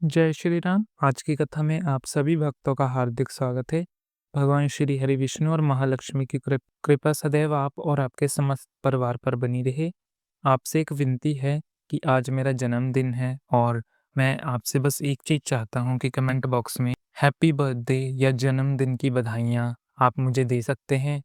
जय श्री राम। आज की कथा में आप सभी भक्तों का हार्दिक स्वागत है। भगवान श्री हरि विष्णु और महालक्ष्मी की कृपा सदैव आप और आपके समस्त परिवार पर बनी रहे। आपसे एक विनती है कि आज मेरा जन्मदिन है और मैं आपसे बस एक चीज़ चाहता हूँ कि कमेंट बॉक्स में हैप्पी बर्थडे या जन्मदिन की बधाइयाँ आप मुझे दे सकते हैं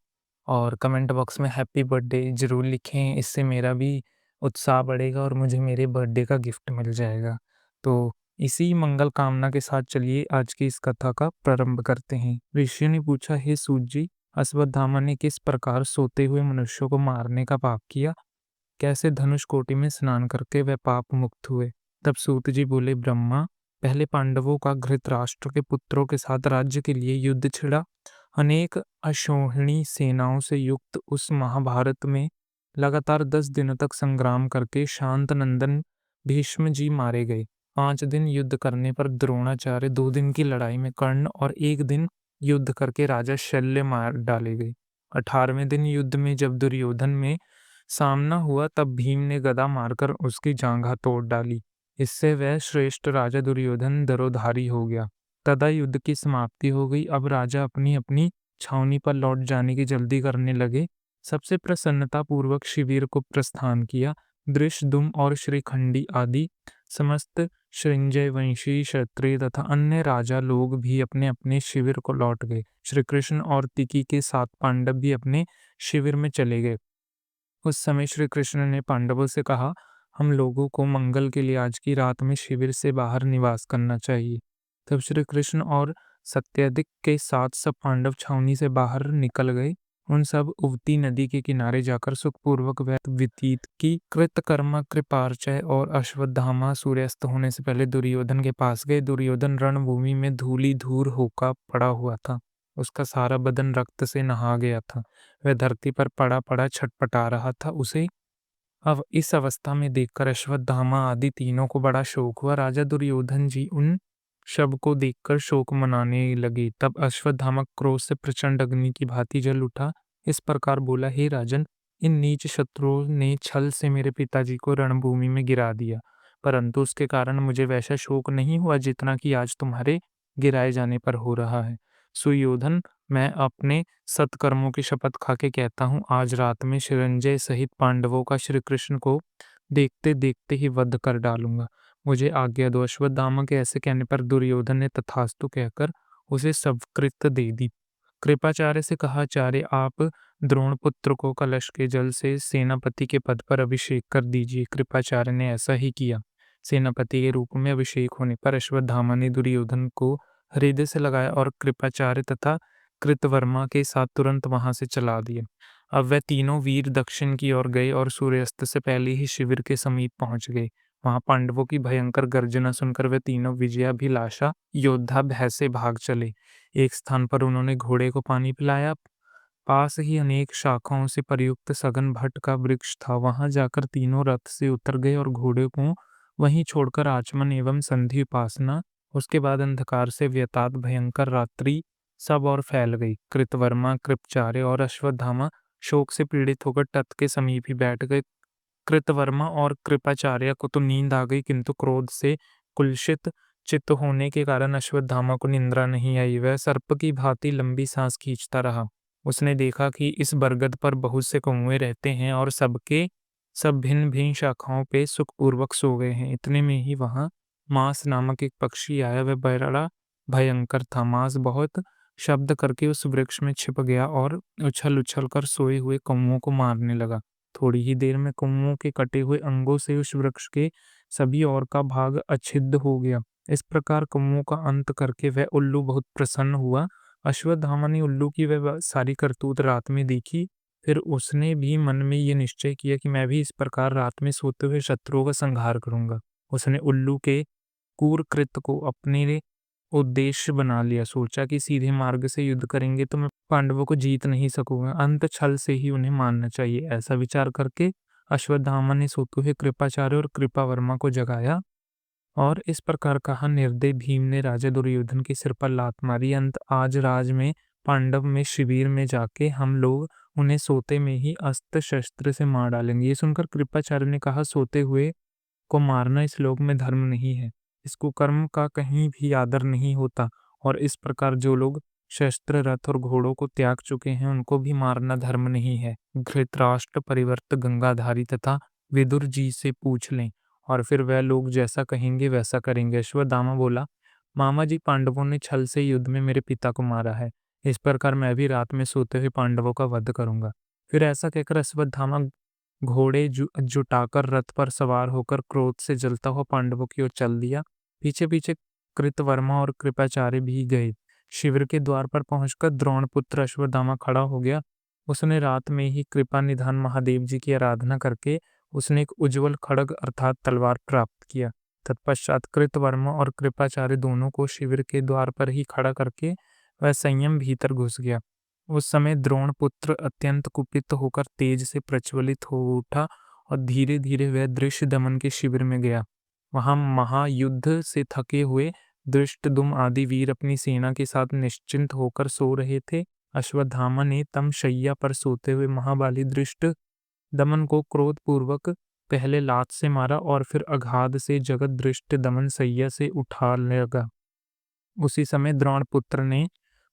और कमेंट बॉक्स में हैप्पी बर्थडे ज़रूर लिखें। इससे मेरा भी उत्साह बढ़ेगा और मुझे मेरे बर्थडे का गिफ्ट मिल जाएगा। तो इसी मंगल कामना के साथ चलिए आज की इस कथा का प्रारंभ करते हैं। ऋषि ने पूछा, हे सूत जी, अश्वत्थामा ने किस प्रकार सोते हुए मनुष्यों को मारने का पाप किया? कैसे धनुष कोटि में स्नान करके वह पाप मुक्त हुए? तब सूत जी बोले, ब्रह्मा, पहले पांडवों का धृतराष्ट्र के पुत्रों के साथ राज्य के लिए युद्ध छिड़ा। अनेक अक्षौहिणी सेनाओं से युक्त उस महाभारत में लगातार 10 दिनों तक संग्राम करके शांत नंदन भीष्म जी मारे गए। 5 दिन युद्ध करने पर द्रोणाचार्य, 2 दिन की लड़ाई में कर्ण और 1 दिन युद्ध करके राजा शल्य मार डाले गए। 18वें दिन युद्ध में जब दुर्योधन में सामना हुआ तब भीम ने गदा मारकर उसकी जांघा तोड़ डाली। इससे वह श्रेष्ठ राजा दुर्योधन दरोधारी हो गया। तदा युद्ध की समाप्ति हो गई। अब राजा अपनी अपनी छावनी पर लौट जाने की जल्दी करने लगे। सबसे प्रसन्नता पूर्वक शिविर को प्रस्थान किया। दृषदुम्न और श्रीखंडी आदि समस्त श्रृंजय वंशी क्षत्रिय तथा अन्य राजा लोग भी अपने अपने शिविर को लौट गए। श्री कृष्ण और तिकी के 7 पांडव भी अपने शिविर में चले गए। उस समय श्री कृष्ण ने पांडवों से कहा, हम लोगों को मंगल के लिए आज की रात में शिविर से बाहर निवास करना चाहिए। तब श्री कृष्ण और सत्यदिक के साथ सब पांडव छावनी से बाहर निकल गए। उन सब उबती नदी के किनारे जाकर सुखपूर्वक व्यतीत की। कृतकर्मा, कृपार्चय और अश्वत्थामा सूर्यास्त होने से पहले दुर्योधन के पास गए। दुर्योधन रणभूमि में धूली धूर होकर पड़ा हुआ था। उसका सारा बदन रक्त से नहा गया था। वह धरती पर पड़ा पड़ा छटपटा रहा था। उसे अब इस अवस्था में देखकर अश्वत्थामा आदि तीनों को बड़ा शोक हुआ। राजा दुर्योधन जी उन शव को देखकर शोक मनाने लगे। तब अश्वत्थामा क्रोध से प्रचंड अग्नि की भांति जल उठा। इस प्रकार बोला, हे राजन, इन नीच शत्रुओं ने छल से मेरे पिताजी को रणभूमि में गिरा दिया, परंतु उसके कारण मुझे वैसा शोक नहीं हुआ जितना कि आज तुम्हारे गिराए जाने पर हो रहा है। सुयोधन, मैं अपने सत्कर्मों की शपथ खा के कहता हूँ, आज रात में शिरंजय सहित पांडवों का श्री कृष्ण को देखते देखते ही वध कर डालूंगा। मुझे आज्ञा दो। अश्वत्थामा के ऐसे कहने पर दुर्योधन ने तथास्तु कहकर उसे सत्कृत्य दे दी। कृपाचार्य से कहा, आचार्य, आप द्रोणपुत्र को कलश के जल से सेनापति के पद पर अभिषेक कर दीजिए। कृपाचार्य ने ऐसा ही किया। सेनापति के रूप में अभिषेक होने पर अश्वत्थामा ने दुर्योधन को हृदय से लगाया और कृपाचार्य तथा कृतवर्मा के साथ तुरंत वहां से चला दिया। अब वह तीनों वीर दक्षिण की ओर गए और सूर्यास्त से पहले ही शिविर के समीप पहुंच गए। वहां पांडवों की भयंकर गर्जना सुनकर वे तीनों विजयाभिलाषा योद्धा भय से भाग चले। एक स्थान पर उन्होंने घोड़े को पानी पिलाया। पास ही अनेक शाखाओं से प्रयुक्त सघन भट्ट का वृक्ष था। वहां जाकर तीनों रथ से उतर गए और घोड़े को वहीं छोड़कर आचमन एवं संधि उपासना, उसके बाद अंधकार से व्यतात भयंकर रात्रि सब और फैल गई। कृतवर्मा, कृपाचार्य और अश्वत्थामा शोक से पीड़ित होकर तट के समीप ही बैठ गए। कृतवर्मा और कृपाचार्य को तो नींद आ गई, किंतु क्रोध से कुलसित चित्त होने के कारण अश्वत्थामा को निंद्रा नहीं आई। वह सर्प की भांति लंबी सांस खींचता रहा। उसने देखा कि इस बरगद पर बहुत से कौवे रहते हैं और सबके सब भिन्न भिन्न शाखाओं पे सुखपूर्वक सो गए हैं। इतने में ही वहां मांस नामक एक पक्षी आया। वह बड़ा भयंकर था। मांस बहुत शब्द करके उस वृक्ष में छिप गया और उछल उछल कर सोए हुए कौवों को मारने लगा। थोड़ी ही देर में कौवों के कटे हुए अंगों से उस वृक्ष के सभी और का भाग अच्छिद्ध हो गया। इस प्रकार कौवों का अंत करके वह उल्लू बहुत प्रसन्न हुआ। अश्वत्थामा ने उल्लू की वह सारी करतूत रात में देखी। फिर उसने भी मन में ये निश्चय किया कि मैं भी इस प्रकार रात में सोते हुए शत्रुओं का संहार करूंगा। उसने उल्लू के क्रूर कृत्य को अपने लिए उद्देश्य बना लिया। सोचा कि सीधे मार्ग से युद्ध करेंगे तो मैं पांडवों को जीत नहीं सकूंगा, अंत छल से ही उन्हें मारना चाहिए। ऐसा विचार करके अश्वत्थामा ने सोते हुए कृपाचार्य और कृपावर्मा को जगाया और इस प्रकार कहा, निर्दय भीम ने राजा दुर्योधन के सिर पर लात मारी। अंत आज राज में पांडव में शिविर में जाके हम लोग उन्हें सोते में ही अस्त्र शस्त्र से मार डालेंगे। ये सुनकर कृपाचार्य ने कहा, सोते हुए को मारना इस लोक में धर्म नहीं है। इस कुकर्म का कहीं भी आदर नहीं होता, और इस प्रकार जो लोग शस्त्र, रथ और घोड़ों को त्याग चुके हैं उनको भी मारना धर्म नहीं है। धृतराष्ट्र, परिवर्त, गंगाधारी तथा विदुर जी से पूछ लें, और फिर वह लोग जैसा कहेंगे वैसा करेंगे। अश्वत्थामा बोला, मामा जी, पांडवों ने छल से युद्ध में मेरे पिता को मारा है। इस प्रकार मैं भी रात में सोते हुए पांडवों का वध करूंगा। फिर ऐसा कहकर अश्वत्थामा घोड़े जुटाकर रथ पर सवार होकर क्रोध से जलता हुआ पांडवों की ओर चल दिया। पीछे पीछे कृतवर्मा और कृपाचार्य भी गए। शिविर के द्वार पर पहुंचकर द्रोणपुत्र अश्वत्थामा खड़ा हो गया। उसने रात में ही कृपा निधान महादेव जी की आराधना करके उसने एक उज्जवल खड्ग अर्थात तलवार प्राप्त किया। तत्पश्चात कृतवर्मा और कृपाचार्य दोनों को शिविर के द्वार पर ही खड़ा करके वह संयम भीतर घुस गया। उस समय द्रोणपुत्र अत्यंत कुपित होकर तेज से प्रज्वलित हो उठा और धीरे धीरे वह दृश्य दमन के शिविर में गया। वहां महायुद्ध से थके हुए धृष्टद्युम्न आदि वीर अपनी सेना के साथ निश्चिंत होकर सो रहे थे। अश्वत्थामा ने तमशैया पर सोते हुए महाबली धृष्ट दमन को क्रोधपूर्वक पहले लात से मारा और फिर अगाध से जगत दृष्ट दमन सैया से उठा लगा। उसी समय द्रोणपुत्र ने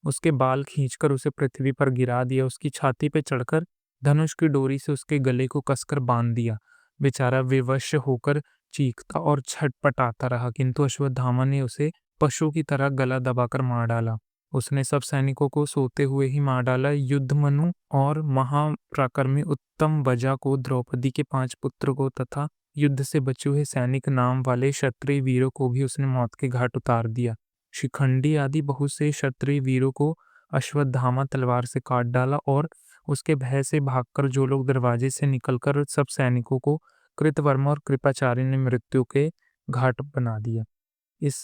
उसके बाल खींचकर उसे पृथ्वी पर गिरा दिया। उसकी छाती पर चढ़कर धनुष की डोरी से उसके गले को कसकर बांध दिया। बेचारा विवश होकर चीखता और छटपटाता रहा, किंतु अश्वत्थामा ने उसे पशु की तरह गला दबाकर मार डाला। उसने सब सैनिकों को सोते हुए ही मार डाला। युद्धमनु और महापराक्रमी उत्तम बजा को, द्रौपदी के 5 पुत्र को तथा युद्ध से बचे हुए सैनिक नाम वाले क्षत्रिय वीरों को भी उसने मौत के घाट उतार दिया। शिखंडी आदि बहुत से क्षत्रिय वीरों को अश्वत्थामा तलवार से काट डाला, और उसके भय से भागकर जो लोग दरवाजे से निकलकर सब सैनिकों को कृतवर्मा और कृपाचार्य ने मृत्यु के घाट बना दिया। इस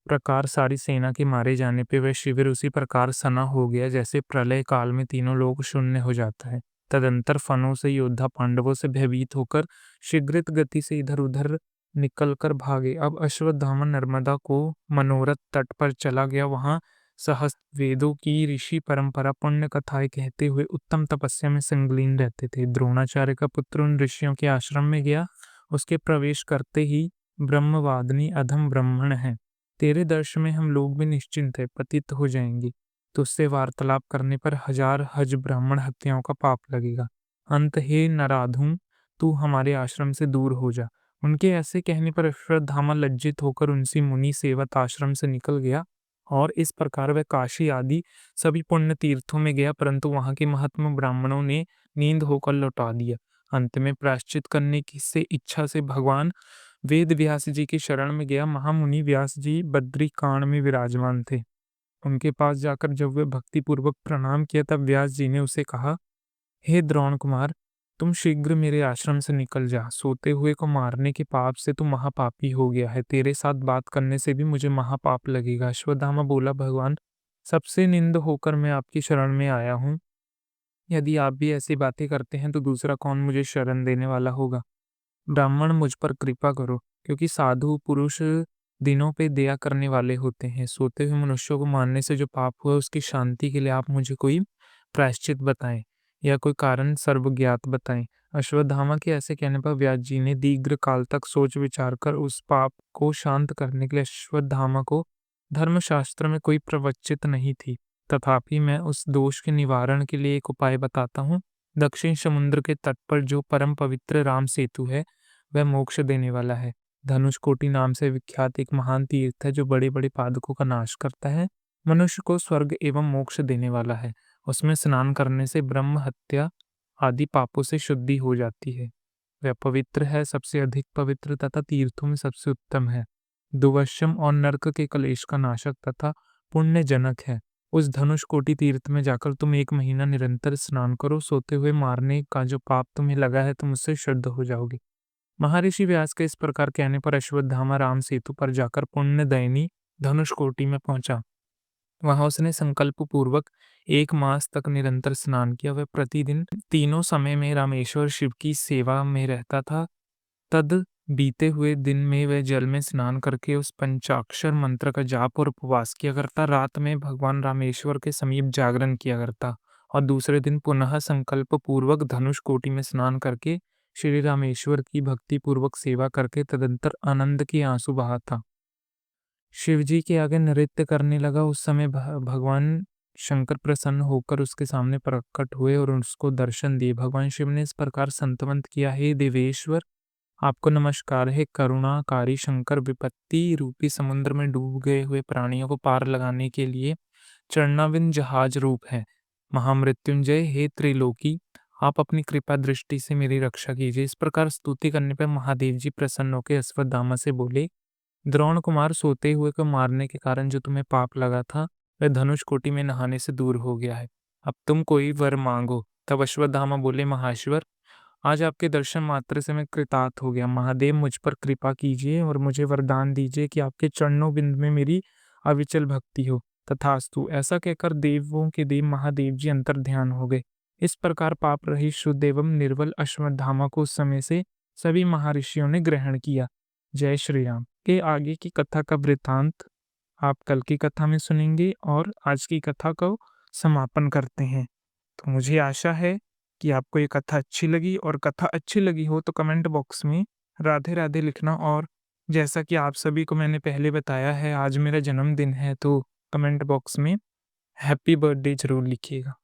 प्रकार सारी सेना के मारे जाने पे वह शिविर उसी प्रकार सना हो गया जैसे प्रलय काल में तीनों लोग शून्य हो जाता है। तदंतर फनों से योद्धा पांडवों से भयभीत होकर शीघ्रित गति से इधर उधर निकलकर भागे। अब अश्वत्थामा नर्मदा को मनोरथ तट पर चला गया। वहां सहस्त्र वेदों की ऋषि परंपरा पुण्य कथाएं कहते हुए उत्तम तपस्या में संगलीन रहते थे। द्रोणाचार्य का पुत्र उन ऋषियों के आश्रम में गया। उसके प्रवेश करते ही, ब्रह्मवादिनी अधम ब्राह्मण है, तेरे दर्शन में हम लोग भी निश्चिंत है, पतित हो जाएंगे। तुझसे वार्तालाप करने पर 1000 हज ब्राह्मण हत्याओं का पाप लगेगा। अंत हे नराधम, तू हमारे आश्रम से दूर हो जा। उनके ऐसे कहने पर अश्वत्थामा लज्जित होकर उनसे मुनि सेवत आश्रम से निकल गया, और इस प्रकार वह काशी आदि सभी पुण्य तीर्थों में गया, परंतु वहां के महात्मा ब्राह्मणों ने नींद होकर लौटा दिया। अंत में प्रायश्चित करने की से इच्छा से भगवान वेद व्यास जी की शरण में गया। महामुनि व्यास जी बद्री कांड में विराजमान थे। उनके पास जाकर जब वे भक्ति पूर्वक प्रणाम किया, तब व्यास जी ने उसे कहा, हे द्रोण कुमार, तुम शीघ्र मेरे आश्रम से निकल जा। सोते हुए को मारने के पाप से तू महापापी हो गया है। तेरे साथ बात करने से भी मुझे महापाप लगेगा। अश्वत्थामा बोला, भगवान, सबसे निंद होकर मैं आपकी शरण में आया हूँ। यदि आप भी ऐसी बातें करते हैं तो दूसरा कौन मुझे शरण देने वाला होगा। ब्राह्मण, मुझ पर कृपा करो, क्योंकि साधु पुरुष दिनों पे दया करने वाले होते हैं। सोते हुए मनुष्यों को मारने से जो पाप हुआ उसकी शांति के लिए आप मुझे कोई प्रायश्चित बताएं या कोई कारण सर्वज्ञात बताएं। अश्वत्थामा के ऐसे कहने पर व्यास जी ने दीर्घ काल तक सोच विचार कर उस पाप को शांत करने के लिए अश्वत्थामा को धर्मशास्त्र में कोई प्रवचित नहीं थी। तथापि मैं उस दोष के निवारण के लिए एक उपाय बताता हूँ। दक्षिण समुद्र के तट पर जो परम पवित्र राम सेतु है वह मोक्ष देने वाला है। धनुषकोटि नाम से विख्यात एक महान तीर्थ है जो बड़े बड़े पादकों का नाश करता है, मनुष्य को स्वर्ग एवं मोक्ष देने वाला है। उसमें स्नान करने से ब्रह्म हत्या आदि पापों से शुद्धि हो जाती है। वह पवित्र है, सबसे अधिक पवित्र तथा तीर्थों में सबसे उत्तम है। दुवश्यम और नरक के कलेश का नाशक तथा पुण्यजनक है। उस धनुषकोटि तीर्थ में जाकर तुम 1 महीना निरंतर स्नान करो। सोते हुए मारने का जो पाप तुम्हें लगा है तुम उससे शुद्ध हो जाओगे। महर्षि व्यास के इस प्रकार कहने पर अश्वत्थामा राम सेतु पर जाकर पुण्यदायिनी धनुषकोटि में पहुंचा। वहां उसने संकल्प पूर्वक 1 मास तक निरंतर स्नान किया। वह प्रतिदिन तीनों समय में रामेश्वर शिव की सेवा में रहता था। तद बीते हुए दिन में वह जल में स्नान करके उस पंचाक्षर मंत्र का जाप और उपवास किया करता। रात में भगवान रामेश्वर के समीप जागरण किया करता और दूसरे दिन पुनः संकल्प पूर्वक धनुष कोटि में स्नान करके श्री रामेश्वर की भक्ति पूर्वक सेवा करके तदंतर आनंद के आंसू बहाता। शिव जी के आगे नृत्य करने लगा। उस समय भगवान शंकर प्रसन्न होकर उसके सामने प्रकट हुए और उसको दर्शन दिए। भगवान शिव ने इस प्रकार संतवंत किया, हे देवेश्वर, आपको नमस्कार है। करुणाकारी शंकर विपत्ति रूपी समुद्र में डूब गए हुए प्राणियों को पार लगाने के लिए चरणाविंद जहाज रूप है। महामृत्युंजय, हे त्रिलोकी, आप अपनी कृपा दृष्टि से मेरी रक्षा कीजिए। इस प्रकार स्तुति करने पर महादेव जी प्रसन्न होकर अश्वत्थामा से बोले, द्रोण कुमार, सोते हुए को मारने के कारण जो तुम्हें पाप लगा था वह धनुष कोटि में नहाने से दूर हो गया है। अब तुम कोई वर मांगो। तब अश्वत्थामा बोले, महाश्वर, आज आपके दर्शन मात्र से मैं कृतार्थ हो गया। महादेव, मुझ पर कृपा कीजिए और मुझे वरदान दीजिए कि आपके चरणों बिंद में मेरी अविचल भक्ति हो। तथास्तु। ऐसा कहकर देवों के देव महादेव जी अंतर ध्यान हो गए। इस प्रकार पाप रहित शुद्ध एवं निर्बल अश्वत्थामा को उस समय से सभी महर्षियों ने ग्रहण किया। जय श्री राम। के आगे की कथा का वृतांत आप कल की कथा में सुनेंगे और आज की कथा को समापन करते हैं। तो मुझे आशा है कि आपको ये कथा अच्छी लगी, और कथा अच्छी लगी हो तो कमेंट बॉक्स में राधे राधे लिखना। और जैसा कि आप सभी को मैंने पहले बताया है, आज मेरा जन्मदिन है, तो कमेंट बॉक्स में हैप्पी बर्थडे ज़रूर लिखिएगा।